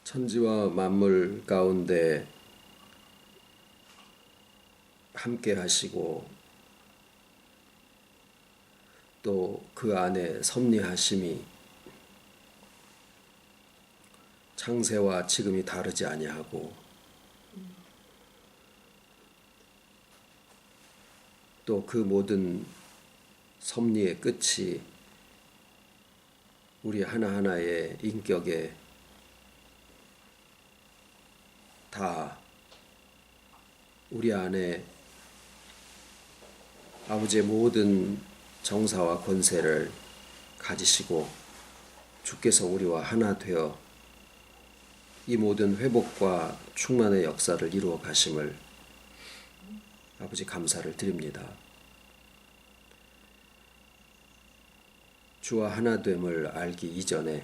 천지와 만물 가운데 함께 하시고 또 그 안에 섭리하심이 창세와 지금이 다르지 아니하고 또 그 모든 섭리의 끝이 우리 하나하나의 인격에 다 우리 안에 아버지의 모든 정사와 권세를 가지시고 주께서 우리와 하나 되어 이 모든 회복과 충만의 역사를 이루어 가심을 아버지 감사를 드립니다. 주와 하나됨을 알기 이전에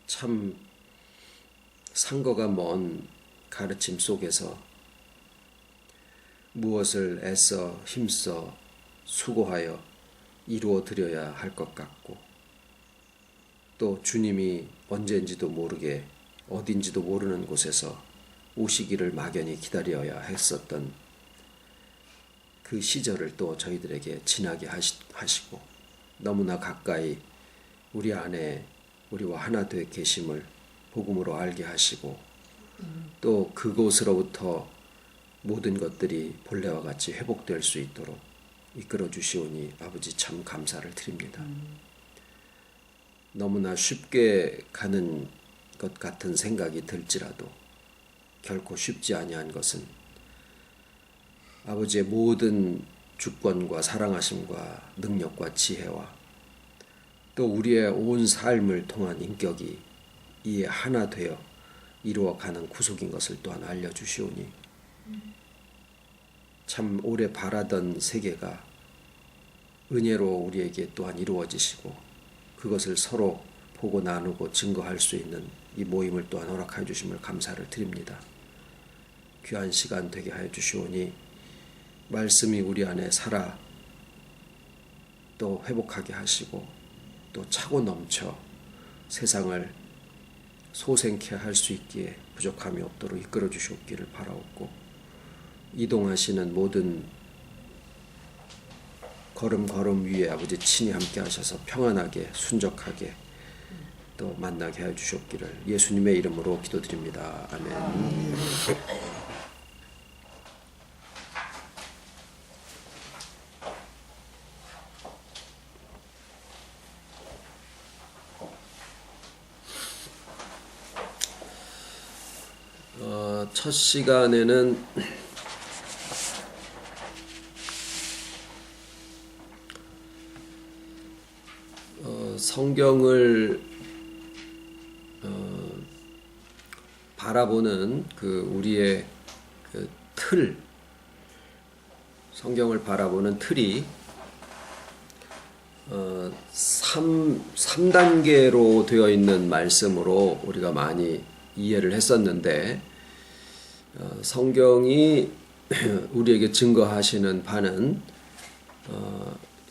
참 상거가 먼 가르침 속에서 무엇을 애써 힘써 수고하여 이루어 드려야 할 것 같고 또 주님이 언제인지도 모르게 어딘지도 모르는 곳에서 오시기를 막연히 기다려야 했었던 그 시절을 또 저희들에게 지나게 하시고 너무나 가까이 우리 안에 우리와 하나 되어 계심을 복음으로 알게 하시고 또 그곳으로부터 모든 것들이 본래와 같이 회복될 수 있도록 이끌어 주시오니 아버지 참 감사를 드립니다. 너무나 쉽게 가는 것 같은 생각이 들지라도 결코 쉽지 아니한 것은 아버지의 모든 주권과 사랑하심과 능력과 지혜와 또 우리의 온 삶을 통한 인격이 이에 하나 되어 이루어가는 구속인 것을 또한 알려주시오니 참 오래 바라던 세계가 은혜로 우리에게 또한 이루어지시고 그것을 서로 보고 나누고 증거할 수 있는 이 모임을 또한 허락하여 주심을 감사를 드립니다. 귀한 시간 되게 하여 주시오니 말씀이 우리 안에 살아 또 회복하게 하시고 또 차고 넘쳐 세상을 소생케 할 수 있기에 부족함이 없도록 이끌어 주시옵기를 바라옵고 이동하시는 모든 걸음 위에 아버지 친히 함께 하셔서 평안하게 순적하게 또 만나게 해 주시옵기를 예수님의 이름으로 기도드립니다. 아멘. 첫 시간에는 성경을 바라보는 그 우리의 그 틀, 성경을 바라보는 틀이 3단계로 되어 있는 말씀으로 우리가 많이 이해를 했었는데 성경이 우리에게 증거하시는 바는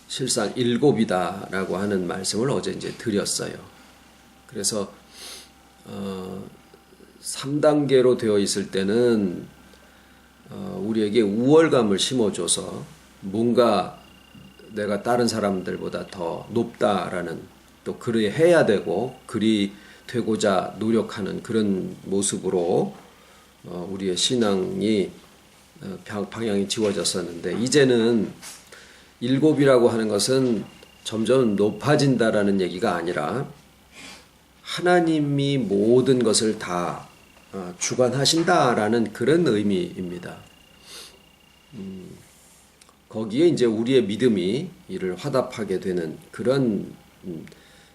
실상 7이다라고 하는 말씀을 어제 이제 드렸어요. 그래서 3단계로 되어 있을 때는 우리에게 우월감을 심어줘서 뭔가 내가 다른 사람들보다 더 높다라는 또 그리 해야 되고 그리 되고자 노력하는 그런 모습으로 우리의 신앙이 방향이 지워졌었는데 이제는 7이라고 하는 것은 점점 높아진다라는 얘기가 아니라 하나님이 모든 것을 다 주관하신다라는 그런 의미입니다. 거기에 이제 우리의 믿음이 이를 화답하게 되는 그런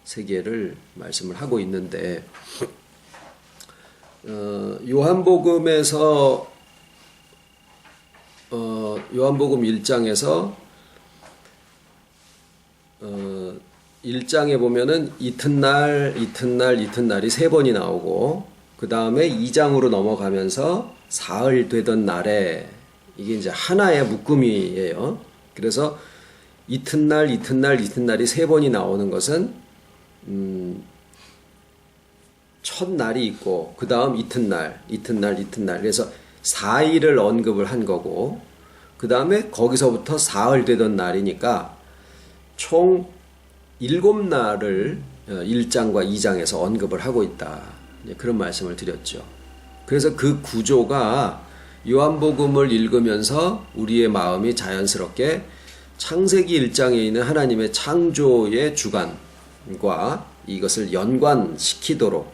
세계를 말씀을 하고 있는데 요한복음에서 요한복음 1장에서 1장에 보면은 이튿날이 3번이 나오고 그 다음에 2장으로 넘어가면서 사흘 되던 날에 이게 이제 하나의 묶음이에요. 그래서 이튿날이 3번이 나오는 것은 첫날이 있고 그 다음 이튿날. 그래서 4일을 언급을 한 거고 그 다음에 거기서부터 사흘 되던 날이니까 총 7날을 1장과 2장에서 언급을 하고 있다. 그런 말씀을 드렸죠. 그래서 그 구조가 요한복음을 읽으면서 우리의 마음이 자연스럽게 창세기 1장에 있는 하나님의 창조의 주관과 이것을 연관시키도록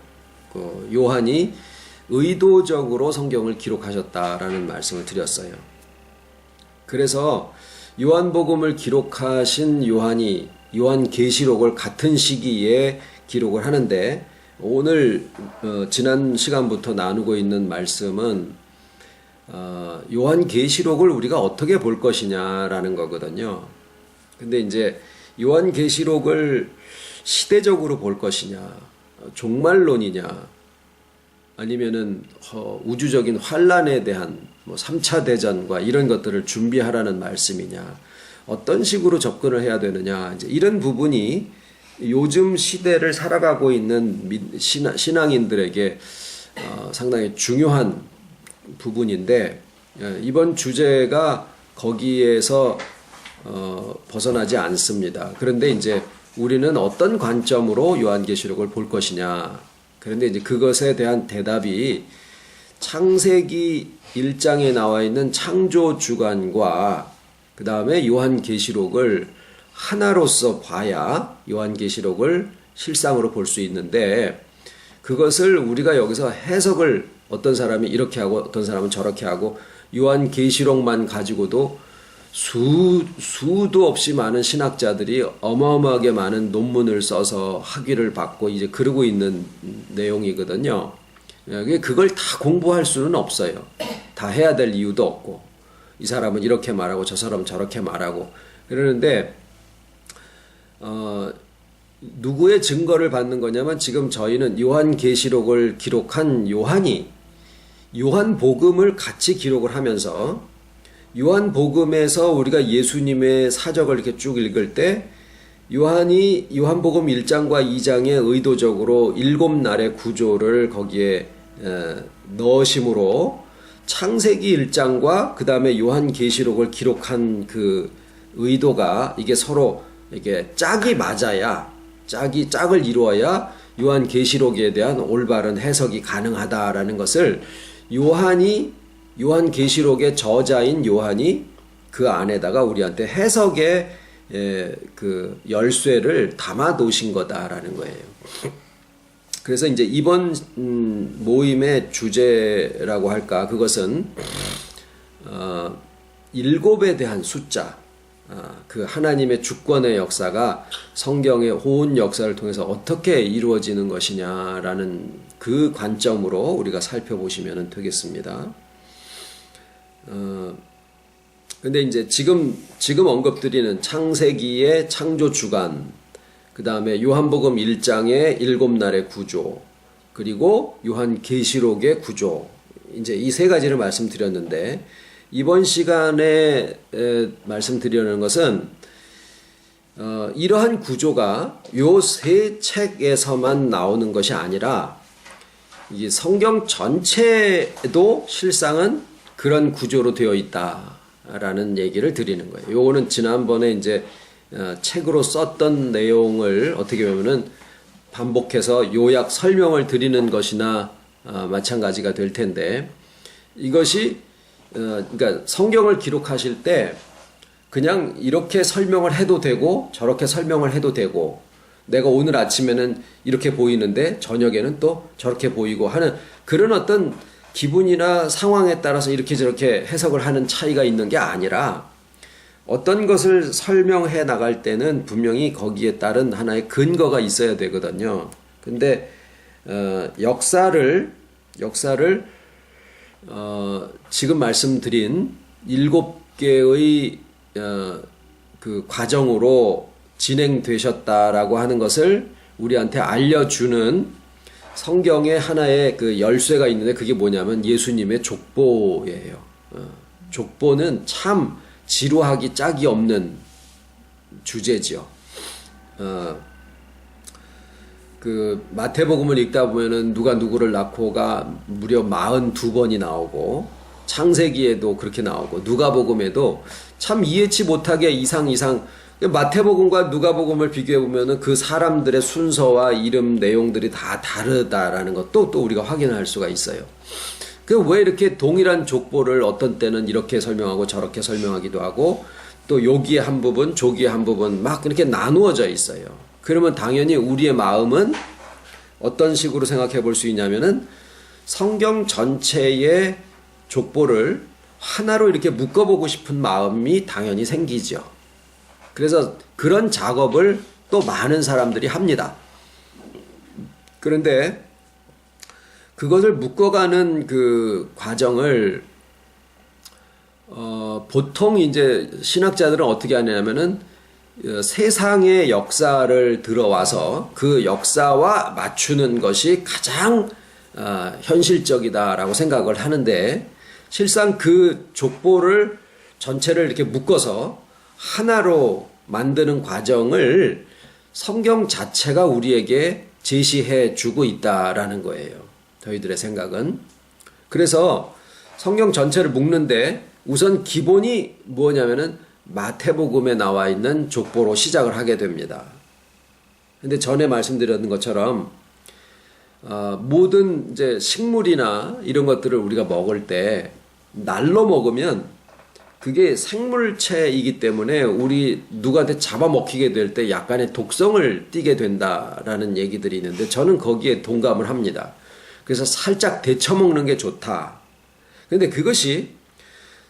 요한이 의도적으로 성경을 기록하셨다라는 말씀을 드렸어요. 그래서 요한복음을 기록하신 요한이 요한계시록을 같은 시기에 기록을 하는데 오늘 지난 시간부터 나누고 있는 말씀은 요한계시록을 우리가 어떻게 볼 것이냐라는 거거든요. 근데 이제 요한계시록을 시대적으로 볼 것이냐, 종말론이냐, 아니면은 우주적인 환란에 대한 3차 대전과 이런 것들을 준비하라는 말씀이냐, 어떤 식으로 접근을 해야 되느냐, 이제 이런 부분이 요즘 시대를 살아가고 있는 신앙인들에게 상당히 중요한 부분인데 이번 주제가 거기에서 벗어나지 않습니다. 그런데 이제 우리는 어떤 관점으로 요한계시록을 볼 것이냐. 그런데 이제 그것에 대한 대답이 창세기 1장에 나와 있는 창조 주관과 그 다음에 요한계시록을 하나로서 봐야 요한계시록을 실상으로 볼 수 있는데 그것을 우리가 여기서 해석을 어떤 사람이 이렇게 하고 어떤 사람은 저렇게 하고 요한계시록만 가지고도 수도 없이 많은 신학자들이 어마어마하게 많은 논문을 써서 학위를 받고 이제 그러고 있는 내용이거든요. 그걸 다 공부할 수는 없어요. 다 해야 될 이유도 없고 이 사람은 이렇게 말하고 저 사람은 저렇게 말하고 그러는데 누구의 증거를 받는 거냐면 지금 저희는 요한계시록을 기록한 요한이 요한복음을 같이 기록을 하면서 요한복음에서 우리가 예수님의 사적을 이렇게 쭉 읽을 때 요한이 요한복음 1장과 2장에 의도적으로 7날의 구조를 거기에 넣으심으로 창세기 1장과 그 다음에 요한계시록을 기록한 그 의도가 이게 서로 이게 짝이 맞아야 짝을 이루어야 요한계시록에 대한 올바른 해석이 가능하다라는 것을 요한계시록의 저자인 요한이 그 안에다가 우리한테 해석의 그 열쇠를 담아 놓으신 거다라는 거예요. 그래서 이제 이번 모임의 주제라고 할까 그것은 7에 대한 숫자 그 하나님의 주권의 역사가 성경의 온 역사를 통해서 어떻게 이루어지는 것이냐라는 그 관점으로 우리가 살펴보시면 되겠습니다. 근데 이제 지금 언급드리는 창세기의 창조 주관, 그 다음에 요한복음 1장의 7날의 구조, 그리고 요한계시록의 구조, 이제 이 세 가지를 말씀드렸는데 이번 시간에 말씀드리려는 것은 이러한 구조가 요 세 책에서만 나오는 것이 아니라 이 성경 전체도 실상은 그런 구조로 되어 있다라는 얘기를 드리는 거예요. 요거는 지난번에 이제 책으로 썼던 내용을 어떻게 보면은 반복해서 요약 설명을 드리는 것이나 마찬가지가 될 텐데 이것이 그러니까 성경을 기록하실 때 그냥 이렇게 설명을 해도 되고 저렇게 설명을 해도 되고 내가 오늘 아침에는 이렇게 보이는데 저녁에는 또 저렇게 보이고 하는 그런 어떤 기분이나 상황에 따라서 이렇게 저렇게 해석을 하는 차이가 있는 게 아니라 어떤 것을 설명해 나갈 때는 분명히 거기에 따른 하나의 근거가 있어야 되거든요. 근데 역사를 지금 말씀드린 7개의 그 과정으로 진행되셨다라고 하는 것을 우리한테 알려주는 성경에 하나의 그 열쇠가 있는데 그게 뭐냐면 예수님의 족보예요. 족보는 참 지루하기 짝이 없는 주제죠. 그 마태복음을 읽다 보면은 누가 누구를 낳고가 무려 42번이 나오고 창세기에도 그렇게 나오고 누가복음에도 참 이해치 못하게 이상 마태복음과 누가복음을 비교해 보면은 그 사람들의 순서와 이름 내용들이 다 다르다라는 것도 또 우리가 확인할 수가 있어요. 그 왜 이렇게 동일한 족보를 어떤 때는 이렇게 설명하고 저렇게 설명하기도 하고 또 여기에 한 부분 저기에 한 부분 막 이렇게 나누어져 있어요. 그러면 당연히 우리의 마음은 어떤 식으로 생각해 볼 수 있냐면은 성경 전체의 족보를 하나로 이렇게 묶어보고 싶은 마음이 당연히 생기죠. 그래서 그런 작업을 또 많은 사람들이 합니다. 그런데 그것을 묶어가는 그 과정을 보통 이제 신학자들은 어떻게 하냐면은 세상의 역사를 들어와서 그 역사와 맞추는 것이 가장 현실적이다라고 생각을 하는데 실상 그 족보를 전체를 이렇게 묶어서 하나로 만드는 과정을 성경 자체가 우리에게 제시해 주고 있다라는 거예요. 저희들의 생각은. 그래서 성경 전체를 묶는데 우선 기본이 뭐냐면은 마태복음에 나와 있는 족보로 시작을 하게 됩니다. 근데 전에 말씀드렸던 것처럼 모든 이제 식물이나 이런 것들을 우리가 먹을 때 날로 먹으면 그게 생물체이기 때문에 우리 누구한테 잡아먹히게 될 때 약간의 독성을 띠게 된다라는 얘기들이 있는데 저는 거기에 동감을 합니다. 그래서 살짝 데쳐먹는 게 좋다. 근데 그것이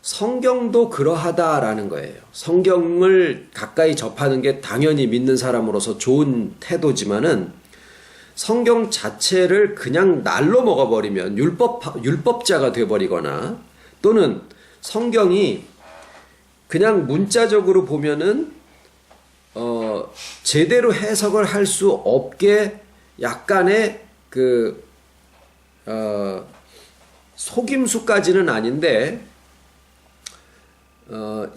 성경도 그러하다라는 거예요. 성경을 가까이 접하는 게 당연히 믿는 사람으로서 좋은 태도지만은 성경 자체를 그냥 날로 먹어버리면 율법자가 되어버리거나 또는 성경이 그냥 문자적으로 보면은 제대로 해석을 할 수 없게 약간의 속임수까지는 아닌데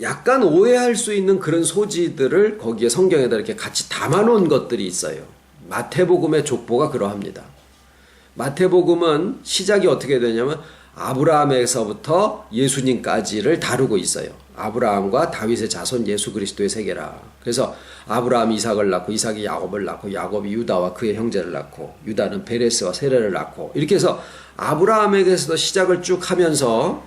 약간 오해할 수 있는 그런 소지들을 거기에 성경에다 이렇게 같이 담아놓은 것들이 있어요. 마태복음의 족보가 그러합니다. 마태복음은 시작이 어떻게 되냐면 아브라함에서부터 예수님까지를 다루고 있어요. 아브라함과 다윗의 자손 예수 그리스도의 세계라. 그래서 아브라함이 이삭을 낳고 이삭이 야곱을 낳고 야곱이 유다와 그의 형제를 낳고 유다는 베레스와 세레를 낳고 이렇게 해서 아브라함에게서도 시작을 쭉 하면서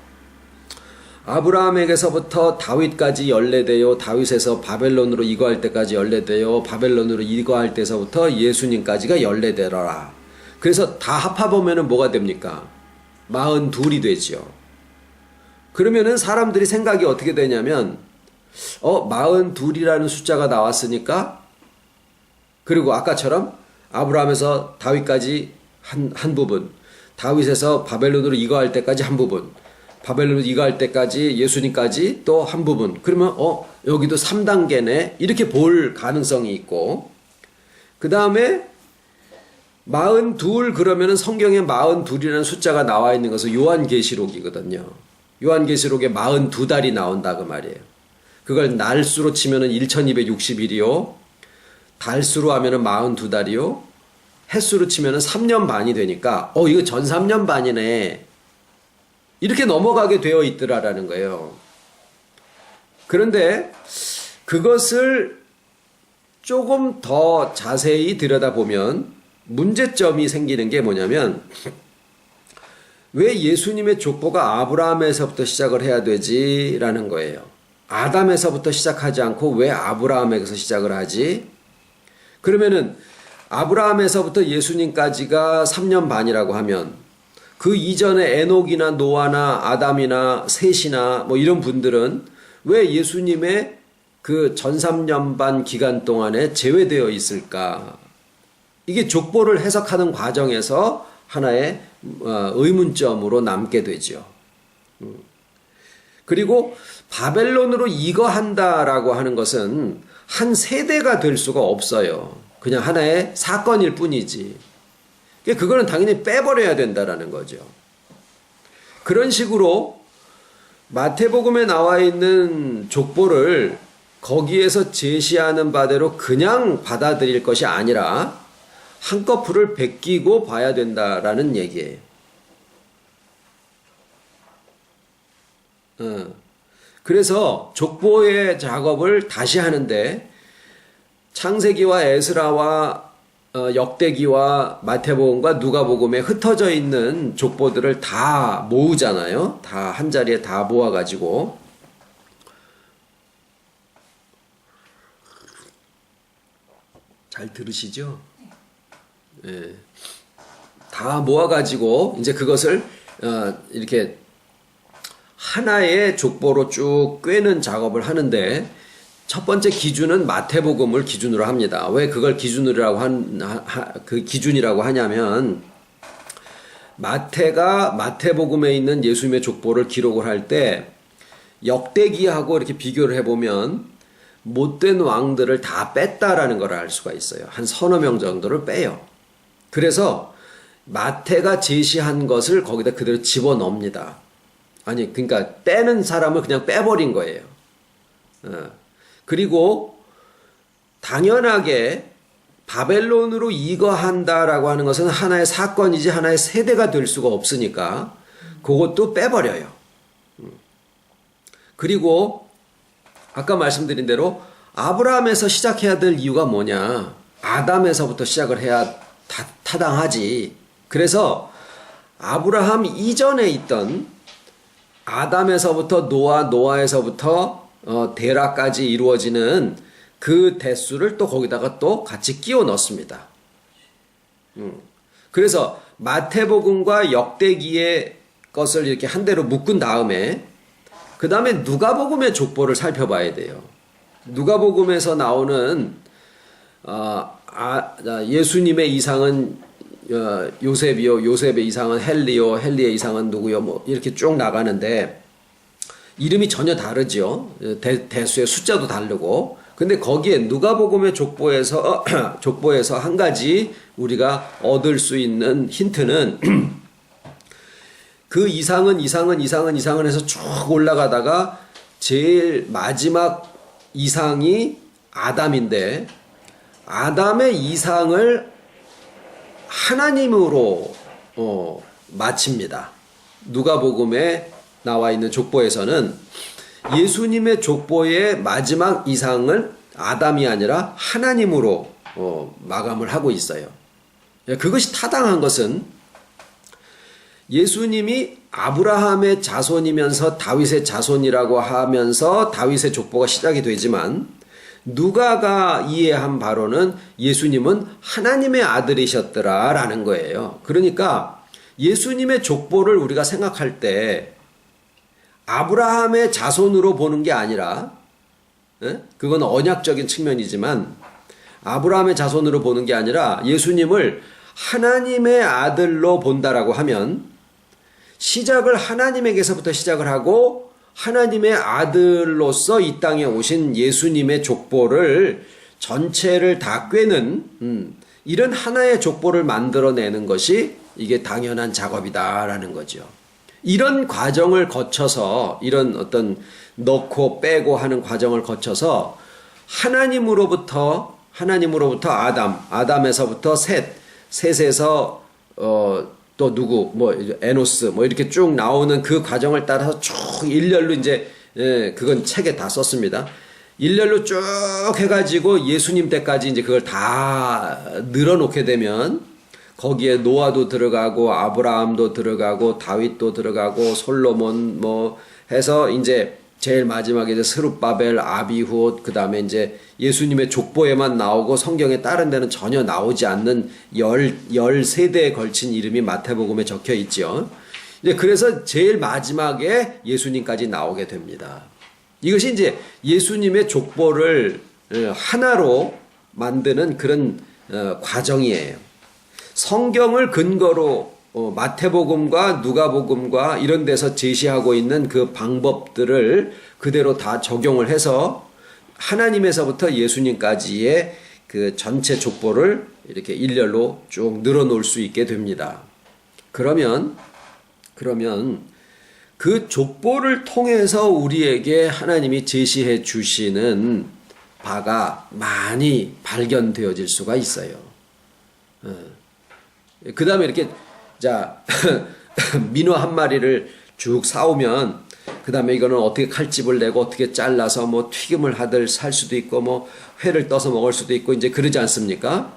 아브라함에게서부터 다윗까지 연례되어 다윗에서 바벨론으로 이거할 때까지 연례되어 바벨론으로 이거할 때서부터 예수님까지가 연례되더라. 그래서 다 합해보면 뭐가 됩니까? 42이 되죠. 그러면은 사람들이 생각이 어떻게 되냐면 42이라는 숫자가 나왔으니까 그리고 아까처럼 아브라함에서 다윗까지 한 부분 다윗에서 바벨론으로 이거할 때까지 한 부분 바벨론으로 이거할 때까지 예수님까지 또 한 부분 그러면 여기도 3단계네 이렇게 볼 가능성이 있고 그 다음에 42 그러면은 성경에 42이라는 숫자가 나와 있는 것은 요한계시록이거든요. 요한계시록에 42달이 나온다 그 말이에요. 그걸 날수로 치면은 1260일이요. 달수로 하면은 42달이요. 햇수로 치면은 3년 반이 되니까 이거 전 3년 반이네. 이렇게 넘어가게 되어 있더라라는 거예요. 그런데 그것을 조금 더 자세히 들여다보면 문제점이 생기는 게 뭐냐면 왜 예수님의 족보가 아브라함에서부터 시작을 해야 되지라는 거예요. 아담에서부터 시작하지 않고 왜 아브라함에서 시작을 하지? 그러면은 아브라함에서부터 예수님까지가 3년 반이라고 하면 그 이전에 에녹이나 노아나 아담이나 셋이나 뭐 이런 분들은 왜 예수님의 그 전 3년 반 기간 동안에 제외되어 있을까? 이게 족보를 해석하는 과정에서 하나의 의문점으로 남게 되죠. 그리고 바벨론으로 이거한다라고 하는 것은 한 세대가 될 수가 없어요. 그냥 하나의 사건일 뿐이지. 그거는 당연히 빼버려야 된다라는 거죠. 그런 식으로 마태복음에 나와 있는 족보를 거기에서 제시하는 바대로 그냥 받아들일 것이 아니라 한꺼풀을 베끼고 봐야 된다라는 얘기예요. 그래서 족보의 작업을 다시 하는데 창세기와 에스라와 역대기와 마태복음과 누가복음에 흩어져 있는 족보들을 다 모으잖아요. 다 한 자리에 다 모아가지고 잘 들으시죠? 예. 다 모아가지고 이제 그것을 이렇게 하나의 족보로 쭉 꿰는 작업을 하는데 첫 번째 기준은 마태복음을 기준으로 합니다. 왜 그걸 기준이라고 그 기준이라고 하냐면 마태가 마태복음에 있는 예수님의 족보를 기록을 할 때 역대기하고 이렇게 비교를 해보면 못된 왕들을 다 뺐다라는 걸 알 수가 있어요. 한 서너 명 정도를 빼요. 그래서 마태가 제시한 것을 거기다 그대로 집어넣습니다. 아니, 그러니까 빼는 사람을 그냥 빼버린 거예요. 그리고 당연하게 바벨론으로 이거한다라고 하는 것은 하나의 사건이지 하나의 세대가 될 수가 없으니까 그것도 빼버려요. 그리고 아까 말씀드린 대로 아브라함에서 시작해야 될 이유가 뭐냐? 아담에서부터 시작을 해야 타당하지. 그래서 아브라함 이전에 있던 아담에서부터 노아에서부터 데라까지 이루어지는 그 대수를 또 거기다가 또 같이 끼워 넣습니다. 그래서 마태복음과 역대기의 것을 이렇게 한 대로 묶은 다음에 그 다음에 누가복음의 족보를 살펴봐야 돼요. 누가복음에서 나오는 예수님의 이상은 요셉이요, 요셉의 이상은 헬리요, 헬리의 이상은 누구요, 뭐 이렇게 쭉 나가는데 이름이 전혀 다르죠. 대수의 숫자도 다르고. 근데 거기에 누가복음의 족보에서 한 가지 우리가 얻을 수 있는 힌트는 그 이상은 해서 쭉 올라가다가 제일 마지막 이상이 아담인데 아담의 이상을 하나님으로 마칩니다. 누가복음에 나와 있는 족보에서는 예수님의 족보의 마지막 이상을 아담이 아니라 하나님으로 마감을 하고 있어요. 그것이 타당한 것은 예수님이 아브라함의 자손이면서 다윗의 자손이라고 하면서 다윗의 족보가 시작이 되지만 누가가 이해한 바로는 예수님은 하나님의 아들이셨더라라는 거예요. 그러니까 예수님의 족보를 우리가 생각할 때 아브라함의 자손으로 보는 게 아니라 그건 언약적인 측면이지만 아브라함의 자손으로 보는 게 아니라 예수님을 하나님의 아들로 본다라고 하면 시작을 하나님에게서부터 시작을 하고 하나님의 아들로서 이 땅에 오신 예수님의 족보를 전체를 다 꿰는 이런 하나의 족보를 만들어내는 것이 이게 당연한 작업이다라는 거죠. 이런 과정을 거쳐서 이런 어떤 넣고 빼고 하는 과정을 거쳐서 하나님으로부터 아담에서부터 셋에서 또 누구 뭐 에노스 뭐 이렇게 쭉 나오는 그 과정을 따라서 쭉 일렬로 이제 그건 책에 다 썼습니다. 일렬로 쭉 해가지고 예수님 때까지 이제 그걸 다 늘어놓게 되면 거기에 노아도 들어가고 아브라함도 들어가고 다윗도 들어가고 솔로몬 뭐 해서 이제 제일 마지막에 이제 스룹바벨, 아비훗, 그 다음에 이제 예수님의 족보에만 나오고 성경에 다른 데는 전혀 나오지 않는 13대에 걸친 이름이 마태복음에 적혀 있죠. 이제 그래서 제일 마지막에 예수님까지 나오게 됩니다. 이것이 이제 예수님의 족보를 하나로 만드는 그런 과정이에요. 성경을 근거로 마태복음과 누가복음과 이런 데서 제시하고 있는 그 방법들을 그대로 다 적용을 해서 하나님에서부터 예수님까지의 그 전체 족보를 이렇게 일렬로 쭉 늘어놓을 수 있게 됩니다. 그러면 그 족보를 통해서 우리에게 하나님이 제시해 주시는 바가 많이 발견되어질 수가 있어요. 그 다음에 이렇게, 자, 민어 한 마리를 쭉 사오면, 그 다음에 이거는 어떻게 칼집을 내고 어떻게 잘라서 뭐 튀김을 하들 살 수도 있고 뭐 회를 떠서 먹을 수도 있고 이제 그러지 않습니까?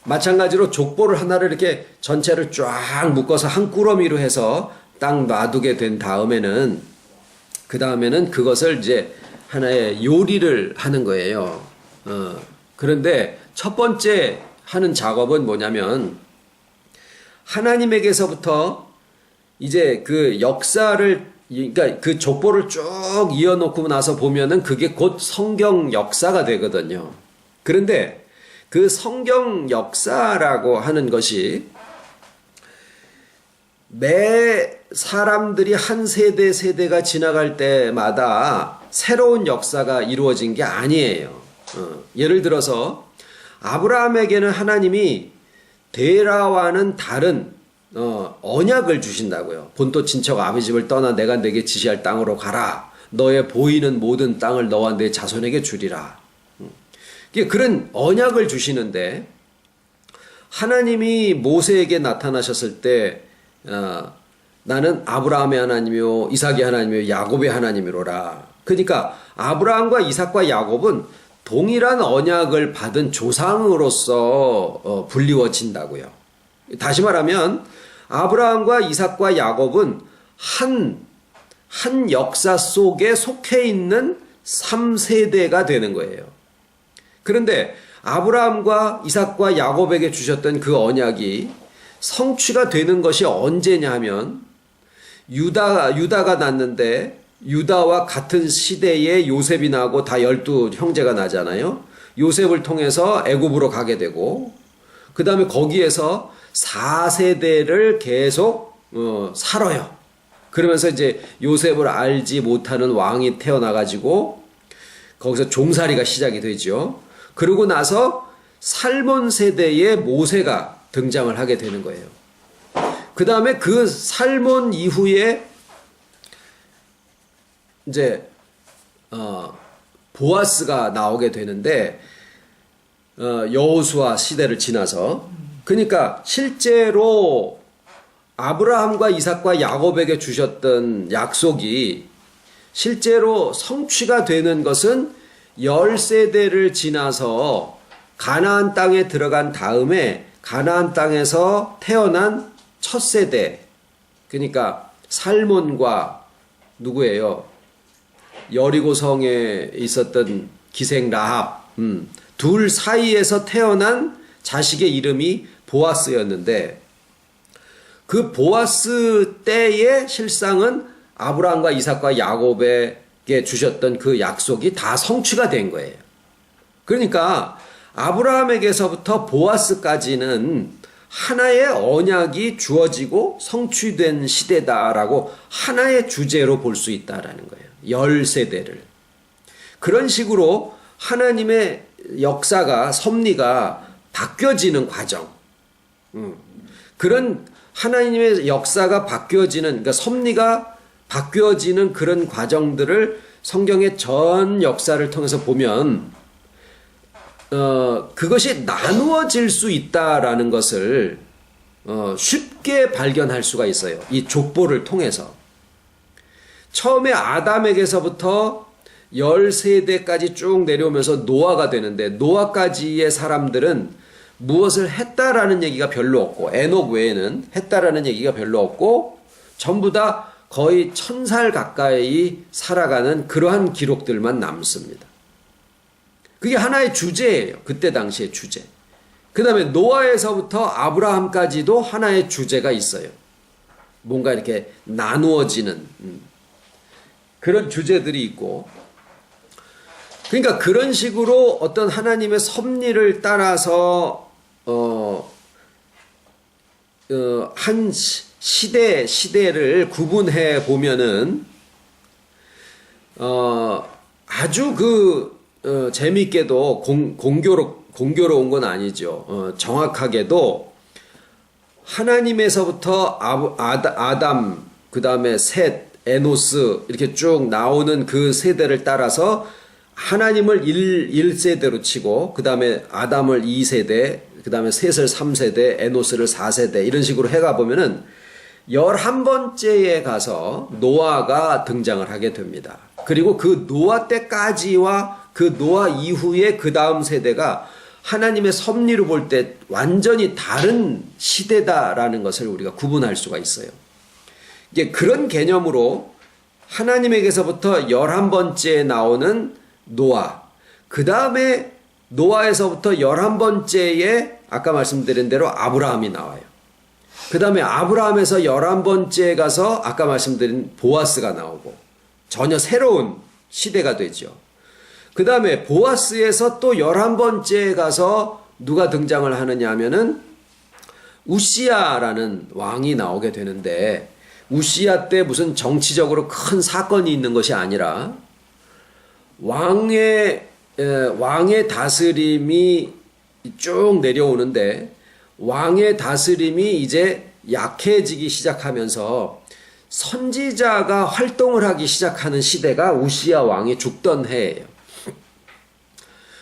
마찬가지로 족보를 하나를 이렇게 전체를 쫙 묶어서 한 꾸러미로 해서 딱 놔두게 된 다음에는, 그 다음에는 그것을 이제 하나의 요리를 하는 거예요. 그런데 첫 번째 하는 작업은 뭐냐면, 하나님에게서부터 이제 그 역사를, 그러니까 그 족보를 쭉 이어놓고 나서 보면은 그게 곧 성경 역사가 되거든요. 그런데 그 성경 역사라고 하는 것이 매 사람들이 한 세대가 지나갈 때마다 새로운 역사가 이루어진 게 아니에요. 예를 들어서 아브라함에게는 하나님이 데라와는 다른 언약을 주신다고요. 본토 친척 아비 집을 떠나 내가 내게 지시할 땅으로 가라. 너의 보이는 모든 땅을 너와 내 자손에게 주리라. 그런 언약을 주시는데, 하나님이 모세에게 나타나셨을 때 나는 아브라함의 하나님이요 이삭의 하나님이요 야곱의 하나님이로라. 그러니까 아브라함과 이삭과 야곱은 동일한 언약을 받은 조상으로서 불리워진다고요. 다시 말하면 아브라함과 이삭과 야곱은 한 역사 속에 속해 있는 3세대가 되는 거예요. 그런데 아브라함과 이삭과 야곱에게 주셨던 그 언약이 성취가 되는 것이 언제냐 하면, 유다가 났는데 유다와 같은 시대에 요셉이 나고 다 12형제가 나잖아요. 요셉을 통해서 애굽으로 가게 되고, 그 다음에 거기에서 4세대를 계속 살아요. 그러면서 이제 요셉을 알지 못하는 왕이 태어나가지고 거기서 종살이가 시작이 되죠. 그러고 나서 살몬 세대의 모세가 등장을 하게 되는 거예요. 그 다음에 그 살몬 이후에 이제 보아스가 나오게 되는데, 여호수아 시대를 지나서, 그러니까 실제로 아브라함과 이삭과 야곱에게 주셨던 약속이 실제로 성취가 되는 것은 10세대를 지나서 가나안 땅에 들어간 다음에 가나안 땅에서 태어난 첫 세대, 그러니까 살몬과 누구예요? 여리고성에 있었던 기생 라합, 둘 사이에서 태어난 자식의 이름이 보아스였는데, 그 보아스 때의 실상은 아브라함과 이삭과 야곱에게 주셨던 그 약속이 다 성취가 된 거예요. 그러니까 아브라함에게서부터 보아스까지는 하나의 언약이 주어지고 성취된 시대다라고 하나의 주제로 볼 수 있다라는 거예요. 10세대를. 그런 식으로 하나님의 역사가, 섭리가 바뀌어지는 과정. 그런 하나님의 역사가 바뀌어지는, 그러니까 섭리가 바뀌어지는 그런 과정들을 성경의 전 역사를 통해서 보면 그것이 나누어질 수 있다라는 것을 쉽게 발견할 수가 있어요. 이 족보를 통해서. 처음에 아담에게서부터 10세대까지 쭉 내려오면서 노아가 되는데, 노아까지의 사람들은 무엇을 했다라는 얘기가 별로 없고, 에녹 외에는 했다라는 얘기가 별로 없고, 전부 다 거의 1000살 가까이 살아가는 그러한 기록들만 남습니다. 그게 하나의 주제예요. 그때 당시의 주제. 그 다음에 노아에서부터 아브라함까지도 하나의 주제가 있어요. 뭔가 이렇게 나누어지는 그런 주제들이 있고, 그러니까 그런 식으로 어떤 하나님의 섭리를 따라서 한 시대를 구분해 보면은 아주 재미있게도 공교로운 건 아니죠. 정확하게도 하나님에서부터 아담, 그 다음에 셋, 에노스 이렇게 쭉 나오는 그 세대를 따라서 하나님을 1세대로 치고, 그 다음에 아담을 2세대, 그 다음에 셋을 3세대, 에노스를 4세대 이런 식으로 해가 보면은 11번째에 가서 노아가 등장을 하게 됩니다. 그리고 그 노아 때까지와 그 노아 이후에 그 다음 세대가 하나님의 섭리로 볼 때 완전히 다른 시대다라는 것을 우리가 구분할 수가 있어요. 이게 그런 개념으로 하나님에게서부터 11번째에 나오는 노아, 그 다음에 노아에서부터 11번째에 아까 말씀드린 대로 아브라함이 나와요. 그 다음에 아브라함에서 11번째에 가서 아까 말씀드린 보아스가 나오고 전혀 새로운 시대가 되죠. 그 다음에 보아스에서 또 11번째에 가서 누가 등장을 하느냐 하면은 우시야라는 왕이 나오게 되는데, 우시야 때 무슨 정치적으로 큰 사건이 있는 것이 아니라 왕의 다스림이 쭉 내려오는데, 왕의 다스림이 이제 약해지기 시작하면서 선지자가 활동을 하기 시작하는 시대가 우시야 왕이 죽던 해예요.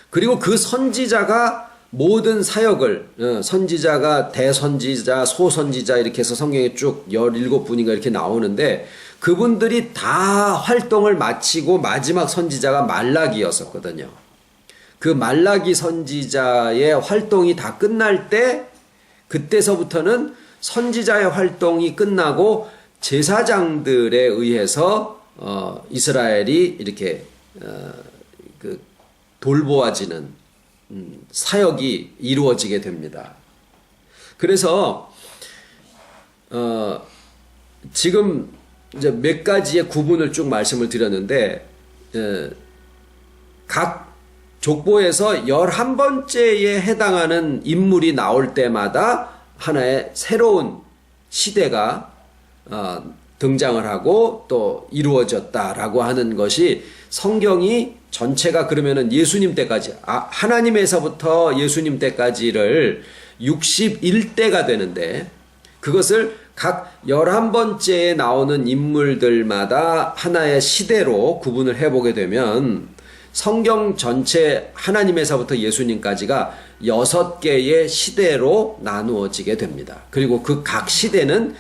그리고 그 선지자가 모든 사역을, 선지자가 대선지자, 소선지자 이렇게 해서 성경에 쭉 17분인가 이렇게 나오는데, 그분들이 다 활동을 마치고 마지막 선지자가 말라기였었거든요. 그 말라기 선지자의 활동이 다 끝날 때, 그때서부터는 선지자의 활동이 끝나고 제사장들에 의해서 이스라엘이 이렇게 돌보아지는 사역이 이루어지게 됩니다. 그래서 지금 이제 몇 가지의 구분을 쭉 말씀을 드렸는데, 각 족보에서 11번째에 해당하는 인물이 나올 때마다 하나의 새로운 시대가 등장을 하고 또 이루어졌다라고 하는 것이, 성경이 전체가 그러면은 예수님 때까지, 하나님에서부터 예수님 때까지를 61대가 되는데, 그것을 각 11번째에 나오는 인물들마다 하나의 시대로 구분을 해보게 되면 성경 전체 하나님에서부터 예수님까지가 6개의 시대로 나누어지게 됩니다. 그리고 그 각 시대는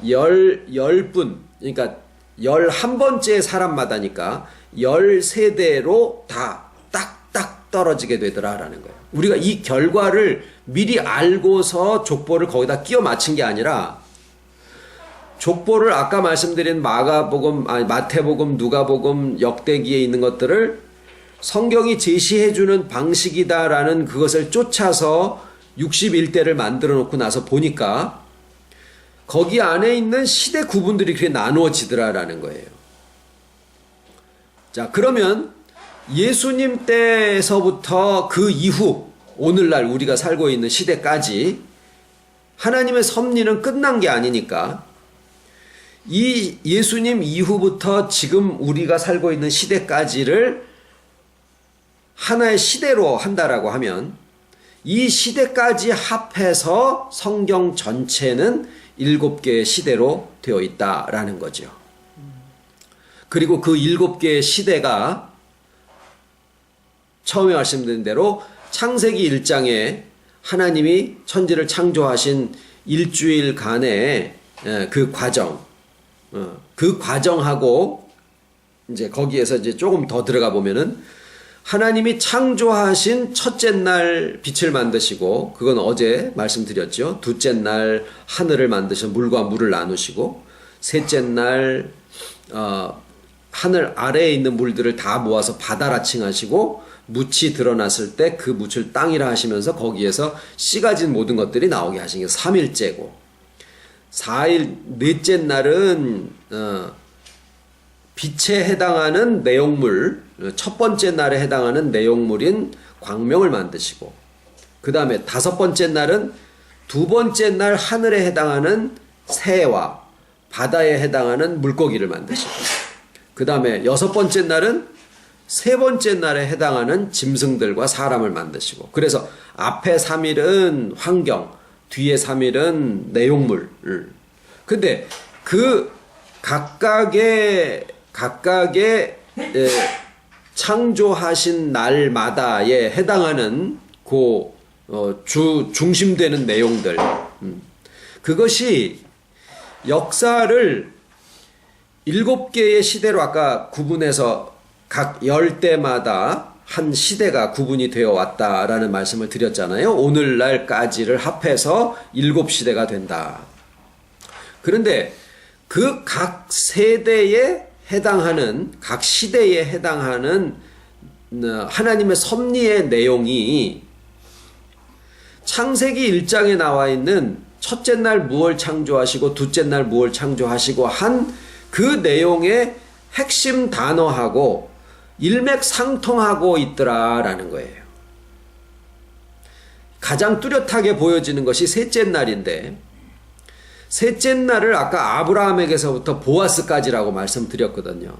10분, 그러니까 11번째 사람마다니까 10세대로 다 딱딱 떨어지게 되더라라는 거예요. 우리가 이 결과를 미리 알고서 족보를 거기다 끼워 맞춘 게 아니라, 족보를 아까 말씀드린 마태복음, 누가복음, 역대기에 있는 것들을 성경이 제시해주는 방식이다라는 그것을 쫓아서 61대를 만들어 놓고 나서 보니까 거기 안에 있는 시대 구분들이 그렇게 나누어지더라라는 거예요. 자, 그러면 예수님 때에서부터 그 이후 오늘날 우리가 살고 있는 시대까지 하나님의 섭리는 끝난 게 아니니까, 이 예수님 이후부터 지금 우리가 살고 있는 시대까지를 하나의 시대로 한다라고 하면, 이 시대까지 합해서 성경 전체는 7개의 시대로 되어 있다라는 거죠. 그리고 그 7개의 시대가 처음에 말씀드린 대로 창세기 1장에 하나님이 천지를 창조하신 일주일간의 그 과정하고 이제 거기에서 이제 조금 더 들어가 보면은, 하나님이 창조하신 첫째 날 빛을 만드시고, 그건 어제 말씀드렸죠. 둘째 날 하늘을 만드셔 물과 물을 나누시고, 셋째 날 하늘 아래에 있는 물들을 다 모아서 바다라 칭하시고, 묻이 드러났을 때 그 묻을 땅이라 하시면서 거기에서 씨가 진 모든 것들이 나오게 하신 게 3일째고, 4일 넷째 날은 빛에 해당하는 내용물, 첫 번째 날에 해당하는 내용물인 광명을 만드시고, 그 다음에 5번째 날은 두 번째 날 하늘에 해당하는 새와 바다에 해당하는 물고기를 만드시고, 그 다음에 6번째 날은 세 번째 날에 해당하는 짐승들과 사람을 만드시고, 그래서 앞에 3일은 환경, 뒤에 3일은 내용물. 근데 그 각각의 창조하신 날마다에 해당하는 그 중심되는 내용들. 그것이 역사를 7개의 시대로 아까 구분해서 각 열대마다 한 시대가 구분이 되어 왔다라는 말씀을 드렸잖아요. 오늘날까지를 합해서 7시대가 된다. 그런데 그 각 세대에 해당하는, 각 시대에 해당하는 하나님의 섭리의 내용이 창세기 1장에 나와 있는 첫째 날 무엇을 창조하시고 둘째 날 무엇을 창조하시고 한 그 내용의 핵심 단어하고 일맥상통하고 있더라라는 거예요. 가장 뚜렷하게 보여지는 것이 셋째 날인데, 셋째 날을 아까 아브라함에게서부터 보아스까지라고 말씀드렸거든요.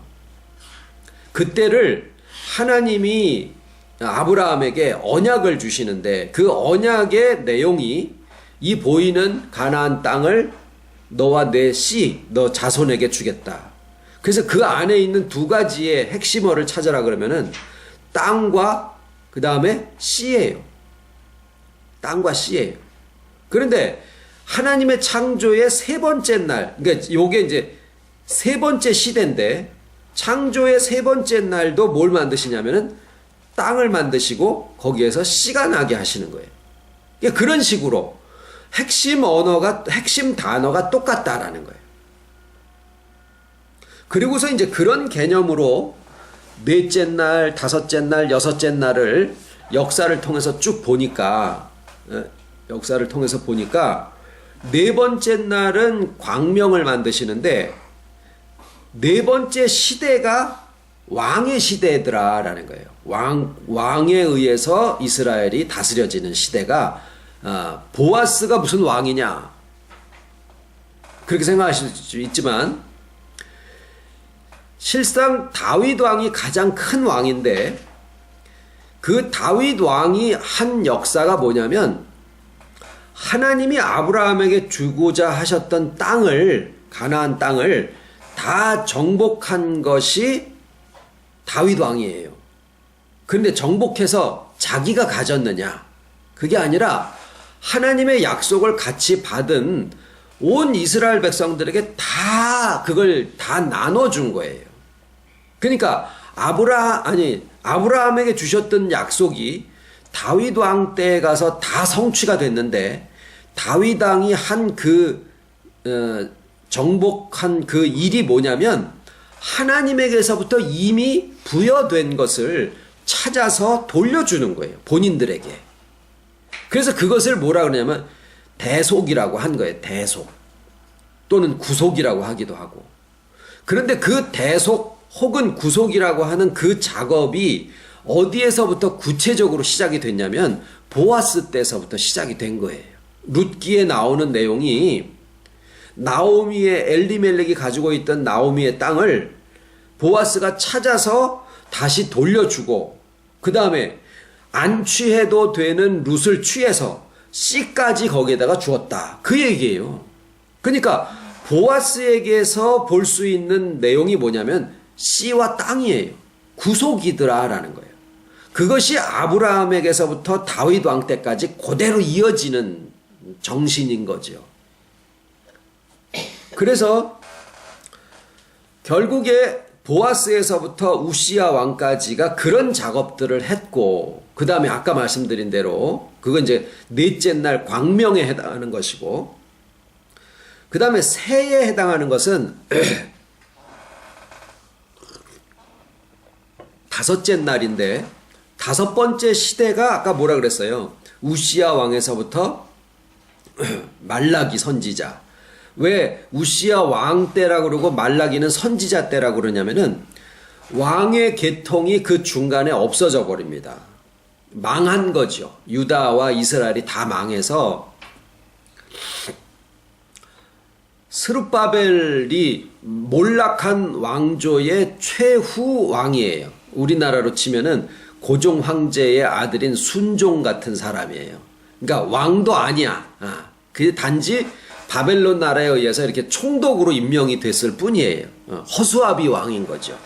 그때를 하나님이 아브라함에게 언약을 주시는데, 그 언약의 내용이 이 보이는 가나안 땅을 너와 내 씨, 너 자손에게 주겠다. 그래서 그 안에 있는 두 가지의 핵심어를 찾아라 그러면은 땅과 그 다음에 씨예요. 땅과 씨예요. 그런데 하나님의 창조의 세 번째 날, 그러니까 요게 이제 세 번째 시대인데, 창조의 세 번째 날도 뭘 만드시냐면은 땅을 만드시고 거기에서 씨가 나게 하시는 거예요. 그러니까 그런 식으로 핵심 언어가, 핵심 단어가 똑같다라는 거예요. 그리고서 이제 그런 개념으로 넷째 날, 다섯째 날, 여섯째 날을 역사를 통해서 쭉 보니까, 네 번째 날은 광명을 만드시는데, 네 번째 시대가 왕의 시대더라라는 거예요. 왕에 의해서 이스라엘이 다스려지는 시대가, 보아스가 무슨 왕이냐, 그렇게 생각하실 수 있지만 실상 다윗 왕이 가장 큰 왕인데, 그 다윗 왕이 한 역사가 뭐냐면 하나님이 아브라함에게 주고자 하셨던 땅을, 가나안 땅을 다 정복한 것이 다윗 왕이에요. 그런데 정복해서 자기가 가졌느냐? 그게 아니라 하나님의 약속을 같이 받은 온 이스라엘 백성들에게 다 그걸 다 나눠준 거예요. 그러니까 아브라함에게 주셨던 약속이 다윗 왕 때에 가서 다 성취가 됐는데, 다윗 왕이 한 정복한 그 일이 뭐냐면 하나님에게서부터 이미 부여된 것을 찾아서 돌려주는 거예요. 본인들에게. 그래서 그것을 뭐라 그러냐면 대속이라고 한 거예요. 대속. 또는 구속이라고 하기도 하고. 그런데 그 대속 혹은 구속이라고 하는 그 작업이 어디에서부터 구체적으로 시작이 됐냐면 보아스 때서부터 시작이 된 거예요. 룻기에 나오는 내용이 나오미의, 엘리멜렉이 가지고 있던 나오미의 땅을 보아스가 찾아서 다시 돌려주고, 그 다음에 안 취해도 되는 룻을 취해서 씨까지 거기에다가 주었다. 그 얘기예요. 그러니까 보아스에게서 볼 수 있는 내용이 뭐냐면 씨와 땅이에요. 구속이더라라는 거예요. 그것이 아브라함에게서부터 다윗 왕 때까지 그대로 이어지는 정신인 거죠. 그래서 결국에 보아스에서부터 우시야 왕까지가 그런 작업들을 했고, 그 다음에 아까 말씀드린 대로 그건 이제 넷째 날 광명에 해당하는 것이고, 그 다음에 새에 해당하는 것은 다섯째 날인데, 다섯 번째 시대가 아까 뭐라 그랬어요? 우시야 왕에서부터 말라기 선지자. 왜 우시야 왕 때라고 그러고 말라기는 선지자 때라고 그러냐면은 왕의 계통이 그 중간에 없어져 버립니다. 망한 거죠. 유다와 이스라엘이 다 망해서 스룹바벨이 몰락한 왕조의 최후 왕이에요. 우리나라로 치면은 고종 황제의 아들인 순종 같은 사람이에요. 그러니까 왕도 아니야. 그 단지 바벨론 나라에 의해서 이렇게 총독으로 임명이 됐을 뿐이에요. 허수아비 왕인 거죠.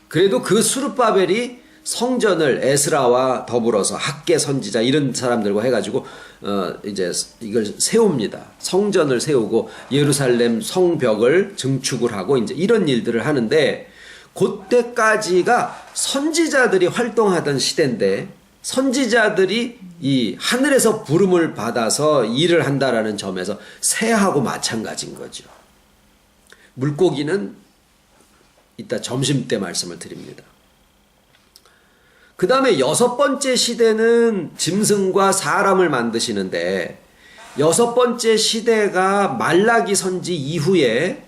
그래도 그 스룹바벨이 성전을 에스라와 더불어서 학계 선지자 이런 사람들과 해가지고 이제 이걸 세웁니다. 성전을 세우고 예루살렘 성벽을 증축을 하고 이제 이런 일들을 하는데, 그때까지가 선지자들이 활동하던 시대인데, 선지자들이 이 하늘에서 부름을 받아서 일을 한다라는 점에서 새하고 마찬가지인 거죠. 물고기는 이따 점심 때 말씀을 드립니다. 그 다음에 6번째 시대는 짐승과 사람을 만드시는데, 6번째 시대가 말라기 선지 이후에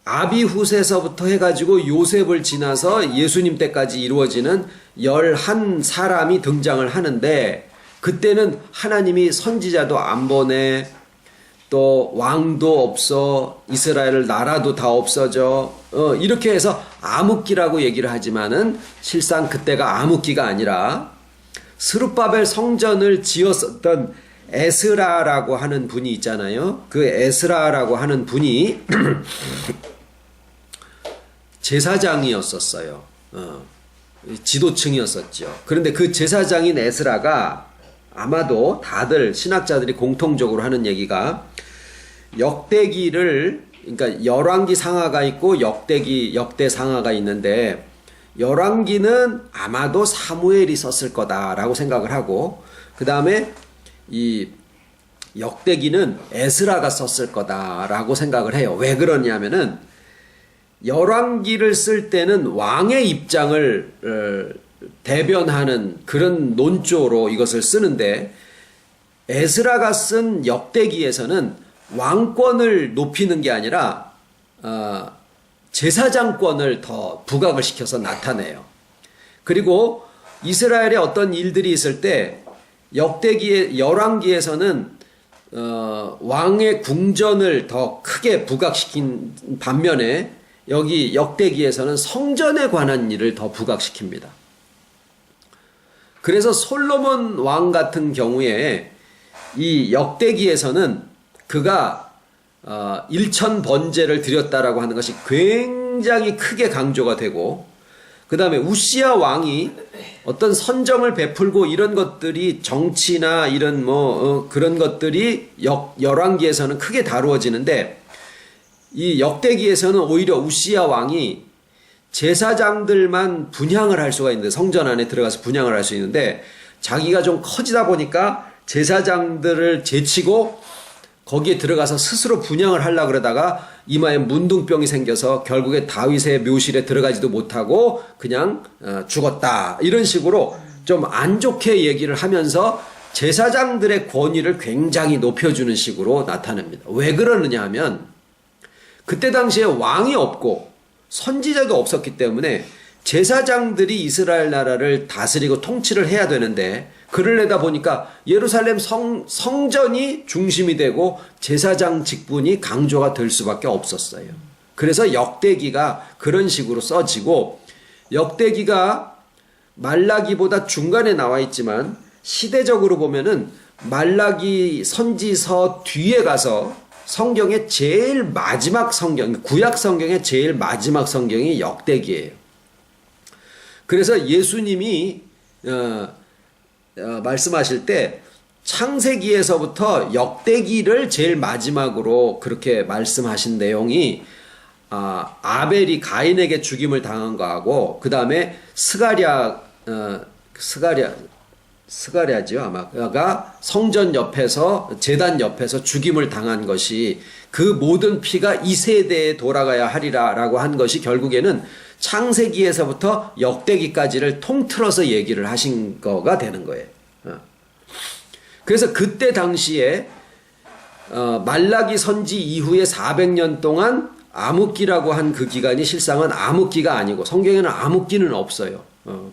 아비후세서부터 해가지고 요셉을 지나서 예수님 때까지 이루어지는 11사람이 등장을 하는데, 그때는 하나님이 선지자도 안 보내, 또 왕도 없어, 이스라엘 나라도 다 없어져, 이렇게 해서 암흑기라고 얘기를 하지만은 실상 그때가 암흑기가 아니라 스룹바벨 성전을 지었었던 에스라라고 하는 분이 있잖아요. 그 에스라라고 하는 분이 제사장이었었어요. 지도층이었었죠. 그런데 그 제사장인 에스라가, 아마도 다들 신학자들이 공통적으로 하는 얘기가, 역대기를, 그러니까 열왕기 상하가 있고 역대 상하가 있는데, 열왕기는 아마도 사무엘이 썼을 거다라고 생각을 하고, 그 다음에 이 역대기는 에스라가 썼을 거다라고 생각을 해요. 왜 그러냐면은 열왕기를 쓸 때는 왕의 입장을 대변하는 그런 논조로 이것을 쓰는데, 에스라가 쓴 역대기에서는 왕권을 높이는 게 아니라 제사장권을 더 부각을 시켜서 나타내요. 그리고 이스라엘에 어떤 일들이 있을 때 열왕기에서는 왕의 궁전을 더 크게 부각시킨 반면에, 여기 역대기에서는 성전에 관한 일을 더 부각시킵니다. 그래서 솔로몬 왕 같은 경우에 이 역대기에서는 그가 일천 번제를 드렸다라고 하는 것이 굉장히 크게 강조가 되고, 그 다음에 우시야 왕이 어떤 선정을 베풀고 이런 것들이 정치나 이런 그런 것들이 열왕기에서는 크게 다루어지는데, 이 역대기에서는 오히려 우시야 왕이 제사장들만 분향을 할 수가 있는데, 성전 안에 들어가서 분향을 할 수 있는데, 자기가 좀 커지다 보니까 제사장들을 제치고 거기에 들어가서 스스로 분향을 하려고 그러다가 이마에 문둥병이 생겨서 결국에 다윗의 묘실에 들어가지도 못하고 그냥 죽었다. 이런 식으로 좀 안 좋게 얘기를 하면서 제사장들의 권위를 굉장히 높여주는 식으로 나타냅니다. 왜 그러느냐 하면, 그때 당시에 왕이 없고 선지자도 없었기 때문에 제사장들이 이스라엘 나라를 다스리고 통치를 해야 되는데, 그러려다 보니까 예루살렘 성전이 중심이 되고 제사장 직분이 강조가 될 수밖에 없었어요. 그래서 역대기가 그런 식으로 써지고, 역대기가 말라기보다 중간에 나와 있지만 시대적으로 보면은 말라기 선지서 뒤에 가서 성경의 제일 마지막 성경, 구약 성경의 제일 마지막 성경이 역대기예요. 그래서 예수님이 말씀하실 때 창세기에서부터 역대기를 제일 마지막으로 그렇게 말씀하신 내용이, 아벨이 가인에게 죽임을 당한 거하고, 그 다음에 스가랴죠 아마가 성전 옆에서, 제단 옆에서 죽임을 당한 것이, 그 모든 피가 이 세대에 돌아가야 하리라 라고 한 것이 결국에는 창세기에서부터 역대기까지를 통틀어서 얘기를 하신 거가 되는 거예요. 그래서 그때 당시에 말라기 선지 이후에 400년 동안 암흑기라고 한 그 기간이 실상은 암흑기가 아니고, 성경에는 암흑기는 없어요.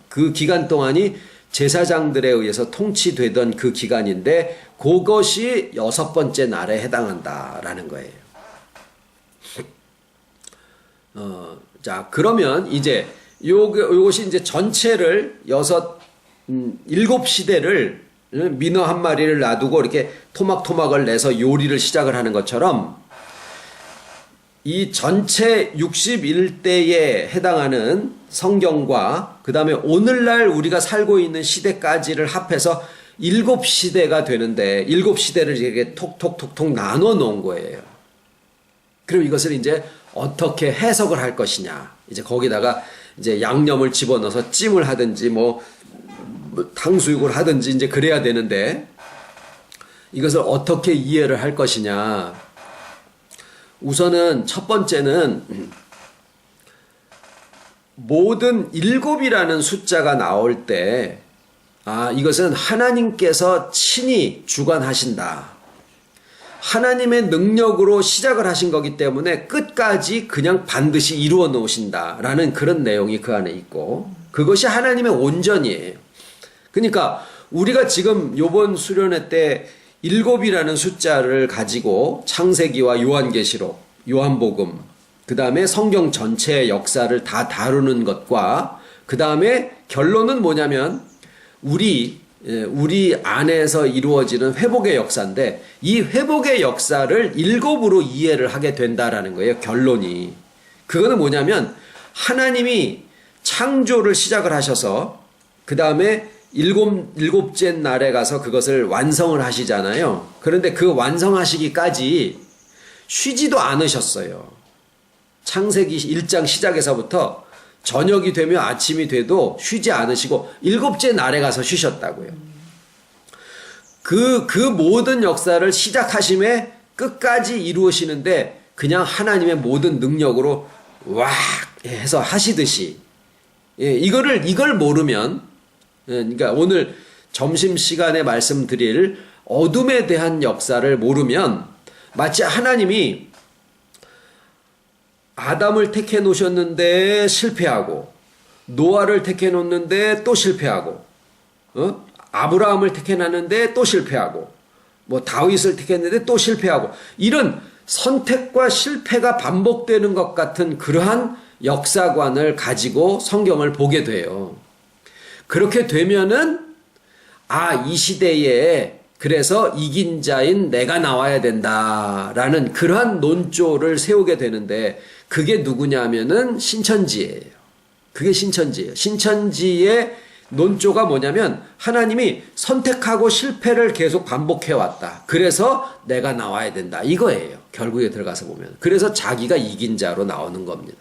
그 기간 동안이 제사장들에 의해서 통치되던 그 기간인데, 그것이 6번째 날에 해당한다라는 거예요. 자, 그러면 이제 요것이 이제 전체를 7시대를 민어 한 마리를 놔두고 이렇게 토막토막을 내서 요리를 시작을 하는 것처럼, 이 전체 61대에 해당하는 성경과 그 다음에 오늘날 우리가 살고 있는 시대까지를 합해서 7시대가 되는데 7시대를 이렇게 톡톡톡톡 나눠 놓은 거예요. 그럼 이것을 이제 어떻게 해석을 할 것이냐. 이제 거기다가 이제 양념을 집어넣어서 찜을 하든지 뭐 탕수육을 하든지 이제 그래야 되는데 이것을 어떻게 이해를 할 것이냐. 우선은 첫 번째는 모든 7이라는 숫자가 나올 때 이것은 하나님께서 친히 주관하신다. 하나님의 능력으로 시작을 하신 거기 때문에 끝까지 그냥 반드시 이루어 놓으신다라는 그런 내용이 그 안에 있고 그것이 하나님의 온전이에요. 그러니까 우리가 지금 요번 수련회 때 7이라는 숫자를 가지고 창세기와 요한계시록, 요한복음, 그 다음에 성경 전체의 역사를 다 다루는 것과 그 다음에 결론은 뭐냐면 우리 안에서 이루어지는 회복의 역사인데 이 회복의 역사를 7으로 이해를 하게 된다라는 거예요. 결론이. 그거는 뭐냐면 하나님이 창조를 시작을 하셔서 그 다음에 일곱째 날에 가서 그것을 완성을 하시잖아요. 그런데 그 완성하시기까지 쉬지도 않으셨어요. 창세기 1장 시작에서부터 저녁이 되며 아침이 돼도 쉬지 않으시고 7째 날에 가서 쉬셨다고요. 그 모든 역사를 시작하심에 끝까지 이루시는데 그냥 하나님의 모든 능력으로 왁 해서 하시듯이 이걸 모르면 그러니까 오늘 점심시간에 말씀드릴 어둠에 대한 역사를 모르면 마치 하나님이 아담을 택해 놓으셨는데 실패하고 노아를 택해 놓는데 또 실패하고 아브라함을 택해 놨는데 또 실패하고 뭐 다윗을 택했는데 또 실패하고 이런 선택과 실패가 반복되는 것 같은 그러한 역사관을 가지고 성경을 보게 돼요. 그렇게 되면은 이 시대에 그래서 이긴 자인 내가 나와야 된다라는 그러한 논조를 세우게 되는데 그게 누구냐면은 신천지예요. 그게 신천지예요. 신천지의 논조가 뭐냐면 하나님이 선택하고 실패를 계속 반복해 왔다. 그래서 내가 나와야 된다. 이거예요. 결국에 들어가서 보면. 그래서 자기가 이긴 자로 나오는 겁니다.